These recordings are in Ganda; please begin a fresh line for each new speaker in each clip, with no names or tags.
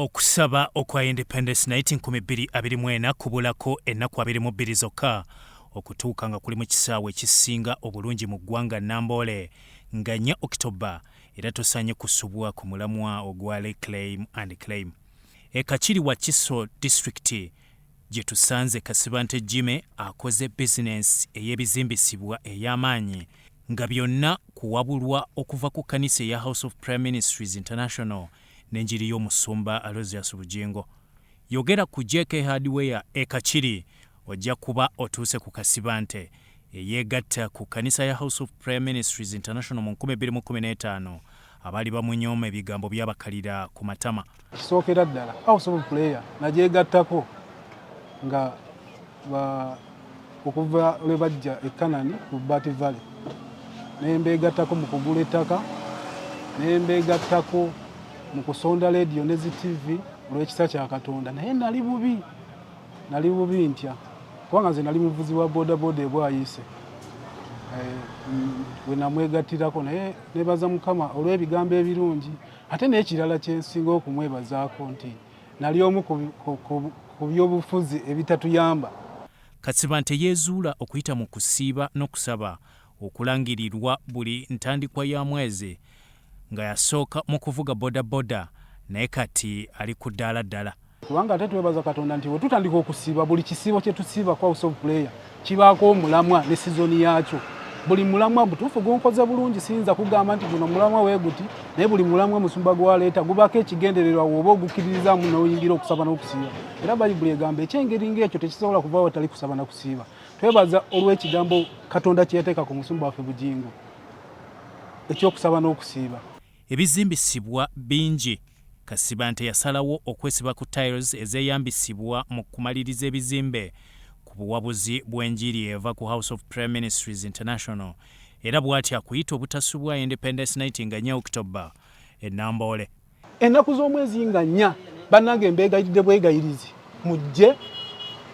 Okusaba okwa Independence Night 2024 kubulako ennaku 22 zokka okutuuka nga kuli mu kisaawe ekisinga obulungi mu ggwanga Namboole nga 4 October era tosanye kusubwa ku mulamwa ogwa Reclaim and Claim. Ekakiri wa Kiso District gye tusanze Kasibante Jimmy akoze business ey'ebizimbisibwa ey'amaanyi nga byonna kuwabulwa okuva ku kanisa ya House of Prime Ministries International n'enjiri y'omusumba Aloysius Bugingo. Yogera ku JK Hardware ekakiri ojja kuba otuuse ku Kasibante eyeegatta ku kanisa ya House of Prime Ministries International mu 2015 abali bamunyoma ebigambo byabakalira ku matama.
Kisookera ddala House of Prayer nagyegattako nga okuva lwe bajja e Kanani ku Bati Valley nembeegattako mu kugula ettaka nembeegattako mu kusonda radio ne TV olw'ekisa kya Katonda naye nali bubi ntya kubanga nze nali muvuzi wa bodaboda ebwayise we namwegattirako naye nebaza Mukama olw'ebigambo ebirungi ate n'ekirala kyensinga okumwebazaako nti nali omu ku byobufuzi ebitatuyamba.
Kasibante yeezuula okuyita mu kusiiba n'okusaba okulangirirwa buli ntandikwa ya mwezi nga yasooka mu kuvuga bodaboda naye kati ali ku ddala.
Kubanga ate twebaza Katonda nti we tutandika okusiiba buli kisiibo kye tusiiba kwa House of Prayer kibaako omulamwa ne sizoni yaakyo. Buli mulamwa butuufu gonkoze bulungi siyinza kugamba nti guno mulamwa weeguti naye buli mulamwa musumba gwaleeta gubaako ekigendererwa woba ogukkiririzaamu n'oyingira okusaba n'okusiiba. Era Bayibuli egamba ekyengeri ng'ekyo tekisobola kuva watali kusaba na kusiiba. Twebaza olw'ekigambo Katonda kyeteeka ku musumba waffe Bugingo ekyokusaba n'okusiiba.
Ebizimbisibwa bingi. Kasibante yasalawo okwesiba ku tiles ezeeyambisibwa mu kumaliriza ebizimbe ku buwabuzi bw'enjiri eva ku House of Prime Ministries International era bw'ati akuyita obutasubwa Independence Night nga 4 October e Namboole.
Ennaku z'omwezi nga 4 bannange mbeegayiride bwegayirizi mujje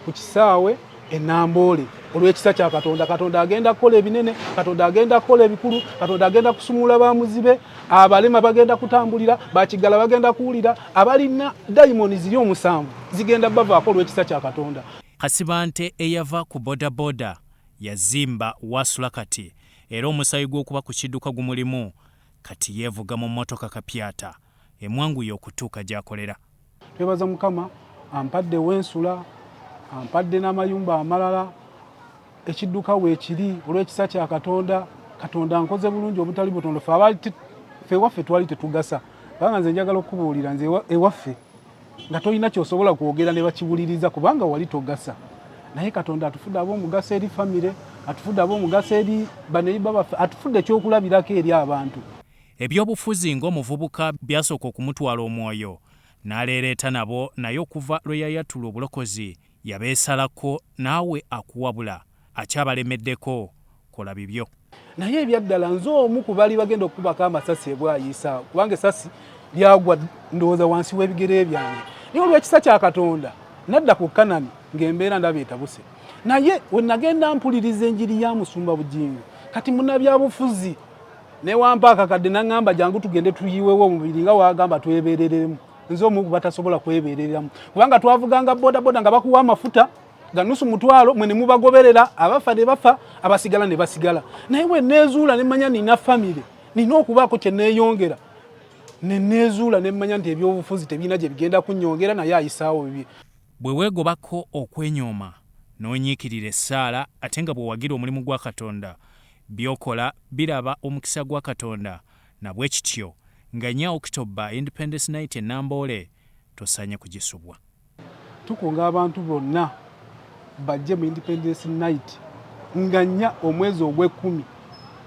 ku kisaawe e Namboole olw'ekisa kya Katonda. Katonda agenda kukola ebinene, Katonda agenda kukola ebikulu, Katonda agenda kusumula bamuzibe, abalema bagenda kutambulira, bakigala bagenda kuwulira, abalina dayimoni ziri omusanvu zigenda bavaako olw'ekisa kya Katonda.
Kasibante eyava ku bodaboda yazimba wasula kati era omusayi gw'okuba ku kidduka gumulimu kati yeevuga mu mmotoka kapyata emwanguye okutuuka gy'akolera.
Twebaza Mukama ampadde wensula ampadde n'amayumba amalala ekidduka weekiri olw'ekisa kya Katonda. Katonda nkoze bulungi obutali butondo ffe waffe twali tetugasa kubanga nze njagala okubuulira nze ewaffe nga tolina kyosobola kwogera ne bakiwuliriza kubanga wali togasa naye Katonda atufudde ab'omugaso eri famire, atufudde ab'omugaso eri baneiba baffe, atufudde ekyokulabirako eri abantu.
Ebyobufuzi ng'omuvubuka byasooka okumutwala omwoyo n'aleereeta nabo naye okuva lwe yayatula obulokozi yabeesalako naawe akuwabula akyabalemeddeko kola bibyo.
Naye ebyaddala nze omu ku bali bagenda okukubako amasasi ebwayisa kubanga esasi lyagwa ndowooza wansi w'ebigere byange naye olw'ekisa kya Katonda nadda ku Kanani ng'embeera ndaba etabuse naye we nagenda mpuliriza enjiri ya musumba Bugingo kati munnabyabufuzi ne wampa akakadde n'aŋŋamba jangu tugende tuyiwewo omubiri nga wagamba twebeereremu. Nze omu ku batasobola kwebeereramu kubanga twavuganga bodaboda nga bakuwa amafuta ga nusu mutwalo mwe ne mubagoberera abafa ne bafa abasigala ne basigala naye we neezuula ne mmanya nina famire nina okubaako kye neeyongera ne neezuula ne mmanya nti ebyobufuzi tebiina gye bigenda kunnyongera naye ayisaawo bibi.
Bwe weegobako okwenyooma n'onyiikirira essaala ate nga bw'owagira omulimu gwa Katonda by'okola biraba omukisa gwa Katonda na bwe kityo nga 4 October Independence Night e Namboole tosanye kugisubwa.
Tukunga abantu bonna bajje mu Independence Night nga 4 omwezi ogw'e10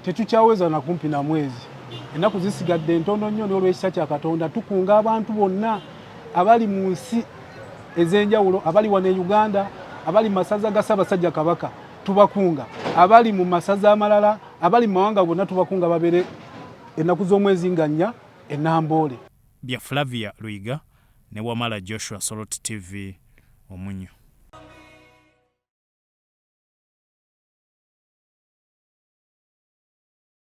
tetukyaweza na kumpi na mwezi ennaku zisigadde ntono nnyo n'olw'ekisa kya Katonda. Tukunga abantu bonna abali mu nsi ez'enjawulo, abali wano e Uganda, abali mu masaza ga Ssaabasajja Kabaka tubakunga, abali mu masaza amalala, abali mu mawanga bonna tubakunga babeere ennaku z'omwezi nga 4 e Namboole.
Bya Flavia Luiga ne Wamala Joshua, Soroti TV, Omunyo.